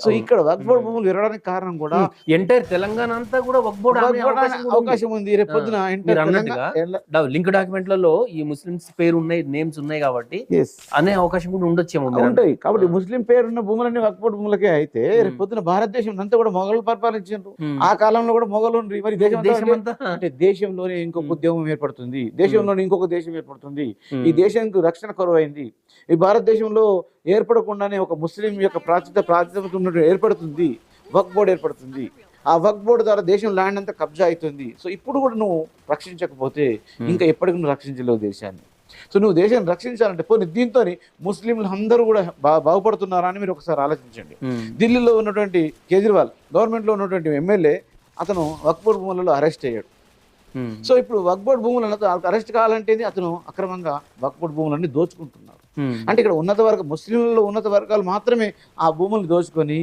So అవును. ఇక్కడ వక్ఫ్ board భూములు విరగడానికి కారణం కూడా ఎంటైర్ తెలంగాణ అంతా కూడా వక్ఫ్ బోర్డ్ ఆమె వక్ఫ్ బోర్డ్ అనే అవకాశం కూడా ఉంది. అవకాశం ఉంది. రేపు పొద్దున మీరు తెలంగాణ అన్నట్టుగా లింక్ డాక్యుమెంట్లలో ఈ ముస్లిమ్స్ పేరు ఉన్నాయి, నేమ్స్ ఉన్నాయి కాబట్టి ఎస్ అనే అవకాశం కూడా ఉండొచ్చేమో మీరు ఉంటాయి. కాబట్టి అన్నట్టు. ముస్లిం పేరున్న భూములన్నీ వక్ఫ్ బోర్డ్ భూములకే అయితే రేపు పొద్దున భారతదేశం అంతా కూడా మొఘలు పరిపాలించారు. ఆ కాలంలో కూడా మొఘలు ఉండ్రి. మరి దేశం అంతా దేశమంతా అంటే దేశంలోనే ఇంకొక ఉద్యమం ఏర్పడుతుంది, దేశంలోనే ఇంకొక దేశం ఏర్పడుతుంది. ఈ దేశానికి రక్షణ కరువైంది. ఈ భారతదేశంలో ఏర్పడకుండానే ఒక ముస్లిం యొక్క ప్రాతినిధ్యం ఉన్నట్టు ఏర్పడుతుంది, వక్ఫ్ బోర్డ్ ఏర్పడుతుంది. ఆ వక్ఫ్ బోర్డు ద్వారా దేశం ల్యాండ్ అంతా కబ్జా అవుతుంది. సో ఇప్పుడు కూడా నువ్వు రక్షించకపోతే ఇంకా ఎప్పటికి నువ్వు రక్షించలేవు దేశాన్ని. సో నువ్వు దేశాన్ని రక్షించాలంటే పోనీ దీంతో ముస్లింలు అందరూ కూడా బాగుపడుతున్నారా అని మీరు ఒకసారి ఆలోచించండి. ఢిల్లీలో ఉన్నటువంటి కేజ్రీవాల్ గవర్నమెంట్లో ఉన్నటువంటి ఎమ్మెల్యే అతను వక్ఫ్ బోర్డు భూములలో అరెస్ట్ అయ్యాడు. సో ఇప్పుడు వక్ఫ్ బోర్డు భూములను అరెస్ట్ కావాలంటే అతను అక్రమంగా వక్ఫ్ బోర్డు భూములన్నీ దోచుకుంటున్నారు. అంటే ఇక్కడ ముస్లింలలో ఉన్నత వర్గాలు మాత్రమే ఆ భూములను దోచుకొని